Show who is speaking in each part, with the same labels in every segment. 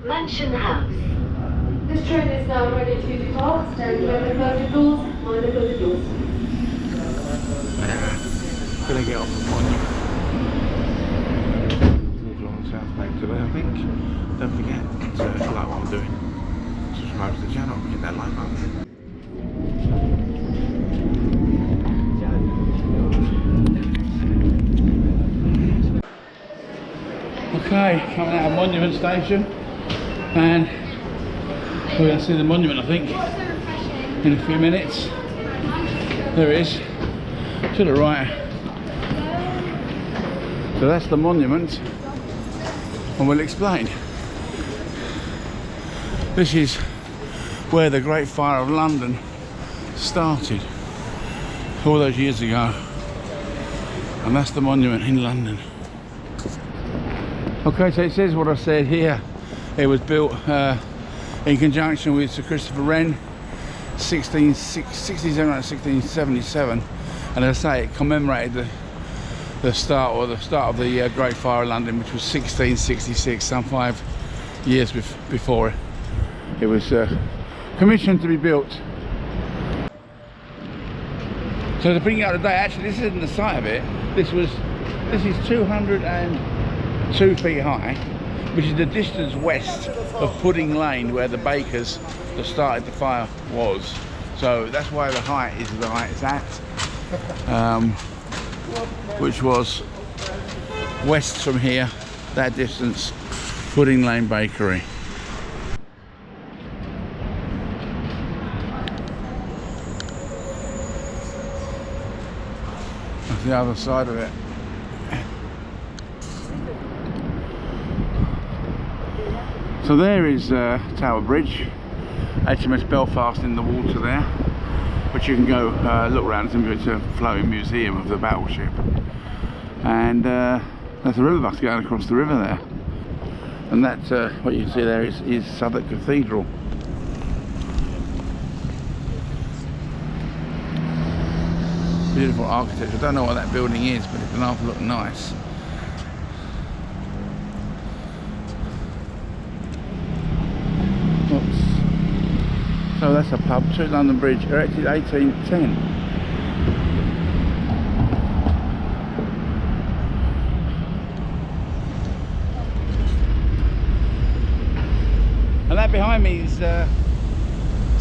Speaker 1: Mansion House.
Speaker 2: This train is now ready to depart. Stand clear of the closing doors. Mind the closing doors.
Speaker 3: Gonna get off the monument. Walk along the South Bank today, I think. Don't forget to like what I'm doing. Subscribe to the channel, hit that like button. Okay, coming out of Monument Station, and we're going to see the monument, I think, in a few minutes. There it is, to the right. So that's the monument, and we'll explain. This is where the Great Fire of London started all those years ago, and that's the monument in London. Okay, so it says what I said here. It was built in conjunction with Sir Christopher Wren, 1677, and as I say, it commemorated the start of the Great Fire of London, which was 1666, some 5 years before it was commissioned to be built. So to bring it up to date, actually this isn't the site of it. This is 202 feet high, which is the distance west of Pudding Lane, where the bakers that started the fire was. So that's why the height is the height it's at, which was west from here, that distance, Pudding Lane Bakery. That's the other side of it. So there is Southwark Bridge, HMS Belfast in the water there, but you can go look around. It's a floating museum of the battleship, and there's a river bus going across the river there, and that's what you can see there is Southwark Cathedral. Beautiful architecture. I don't know what that building is, but it can half look nice. So that's a pub, 2 London Bridge, erected 1810. And that behind me is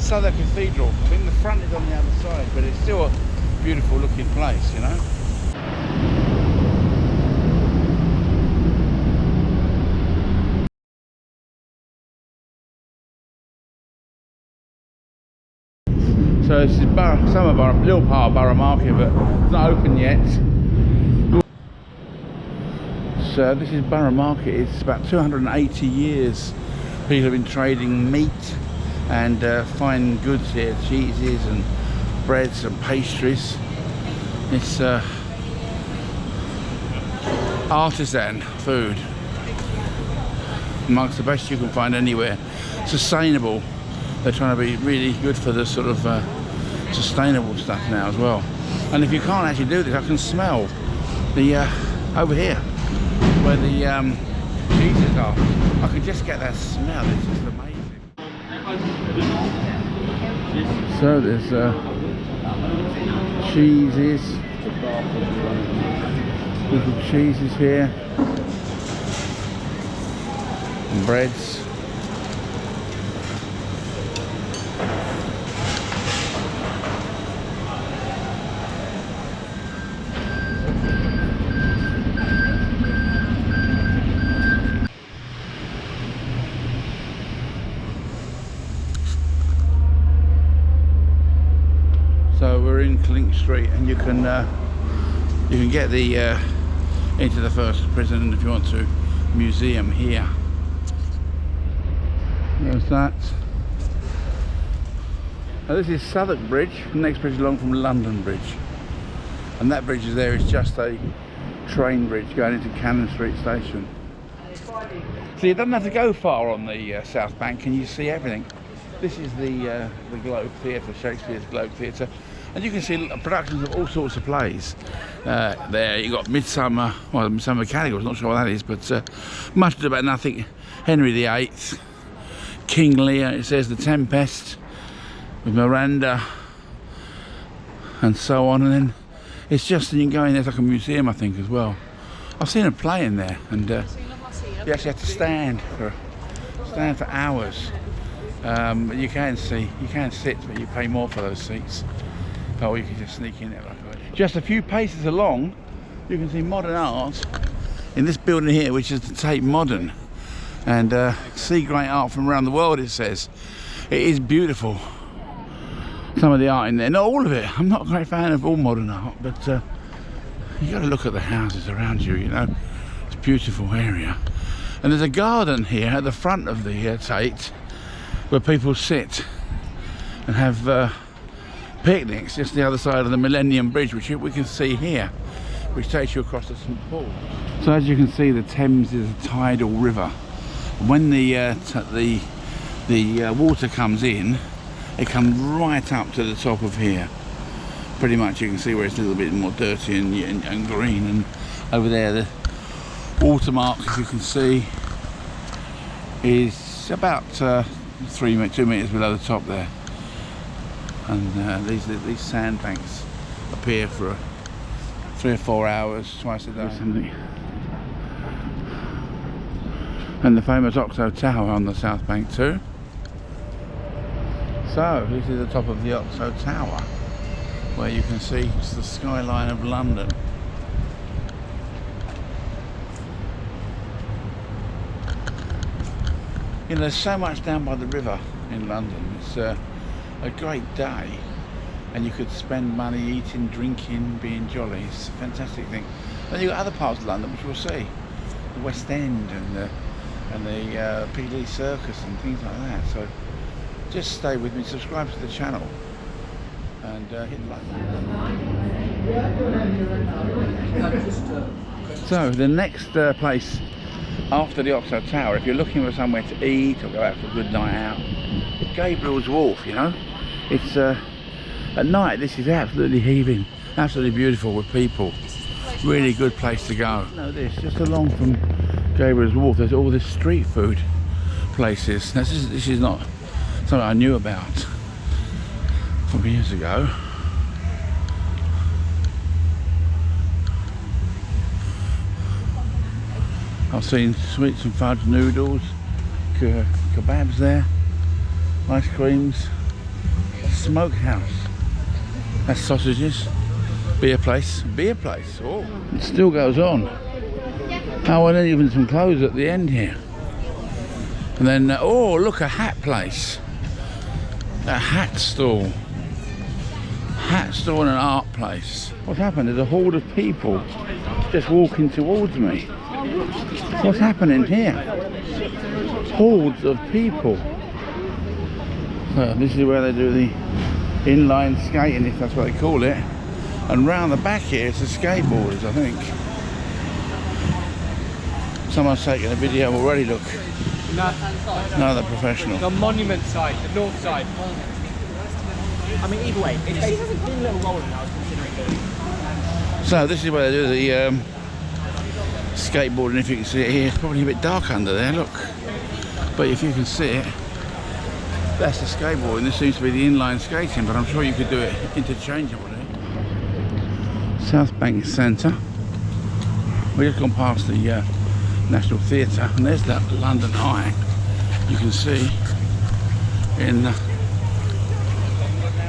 Speaker 3: Southwark Cathedral. I think the front is on the other side, but it's still a beautiful looking place, you know. So this is little part of Borough Market, but it's not open yet. So this is Borough Market. It's about 280 years people have been trading meat and fine goods here, cheeses and breads and pastries. It's artisan food, amongst the best you can find anywhere. Sustainable. They're trying to be really good for the sort of sustainable stuff now as well. And if you can't actually do this, I can smell the over here where the cheeses are. I can just get that smell. It's just amazing. So there's cheeses, little cheeses here, and breads. So we're in Clink Street, and you can get the into the first prison if you want to museum here. There's that. Now this is Southwark Bridge. The next bridge along from London Bridge, and that bridge is there is just a train bridge going into Cannon Street Station. So you don't have to go far on the South Bank, and you see everything. This is the Globe Theatre, Shakespeare's Globe Theatre, and you can see productions of all sorts of plays. There you've got Midsummer, well, Midsummer Mechanic, I'm not sure what that is, but Much Ado About Nothing, Henry VIII, King Lear, it says the Tempest with Miranda and so on, and then it's just, and you can go in there, it's like a museum I think as well. I've seen a play in there, and you actually have to stand for hours. But you can sit, but you pay more for those seats. Or you can just sneak in there like that. Just a few paces along, you can see modern art in this building here, which is the Tate Modern, and see great art from around the world. It says it is beautiful. Some of the art in there, not all of it. I'm not a great fan of all modern art, but you got to look at the houses around you. You know, it's a beautiful area, and there's a garden here at the front of the Tate where people sit and have picnics just the other side of the Millennium Bridge, which we can see here, which takes you across to St Paul's. So as you can see, the Thames is a tidal river. When the water comes in, it comes right up to the top of here. Pretty much you can see where it's a little bit more dirty and green, and over there the watermark, as you can see, is about 2 meters below the top there. And these sandbanks appear for 3 or 4 hours twice a day. And the famous Oxo Tower on the south bank too. So this is the top of the Oxo Tower, where you can see the skyline of London. You know, there's so much down by the river in London. It's a great day, and you could spend money eating, drinking, being jolly. It's a fantastic thing. Then you've got other parts of London which we'll see, the West End and the Piccadilly Circus and things like that. So just stay with me, subscribe to the channel, and hit like. So the next place after the Oxo Tower, if you're looking for somewhere to eat or go out for a good night out, it's Gabriel's Wharf. You know, it's at night this is absolutely heaving, absolutely beautiful with people. Really good place to go. You know, this just along from Gabriel's Wharf, there's all this street food places. Now, this is not something I knew about from years ago. I've seen sweets and fudge noodles, kebabs there, ice creams, smokehouse, that's sausages, beer place, oh, it still goes on. Oh, and then even some clothes at the end here. And then, oh look, a hat place, a hat stall and an art place. What's happened? There's a horde of people just walking towards me. What's happening here? Hordes of people. So this is where they do the inline skating, if that's what they call it. And round the back here it's the skateboarders, I think. Someone's taking a video already, look. Another professional.
Speaker 1: The monument side, the north side. I mean, either way, it hasn't been a little rolling, I was considering doing.
Speaker 3: So this is where they do the skateboarding, if you can see it here. It's probably a bit dark under there, look. But if you can see it, that's the skateboarding. This seems to be the inline skating, but I'm sure you could do it interchangeably. South Bank Centre. We've just gone past the National Theatre, and there's that London Eye. You can see in now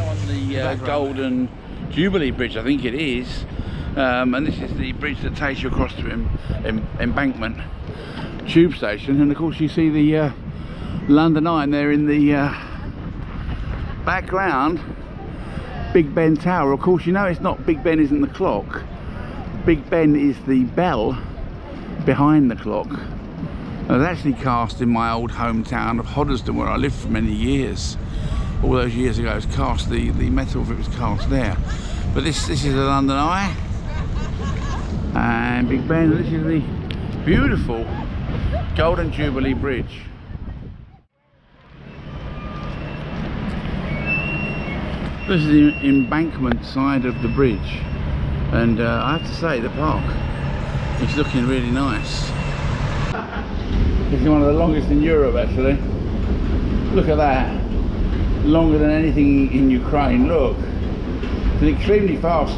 Speaker 3: on the Golden Jubilee Bridge, I think it is. And this is the bridge that takes you across to Embankment tube station, and of course you see the London Eye there in the background. Big Ben Tower. Of course, you know it's not Big Ben isn't the clock. Big Ben is the bell behind the clock. It was actually cast in my old hometown of Hoddesdon, where I lived for many years. All those years ago, it was cast, the metal of it was cast there. But this is the London Eye and Big Ben. This is the beautiful Golden Jubilee Bridge. This is the Embankment side of the bridge, and I have to say the park is looking really nice. This is one of the longest in Europe actually. Look at that. Longer than anything in Ukraine. Look. It's an extremely fast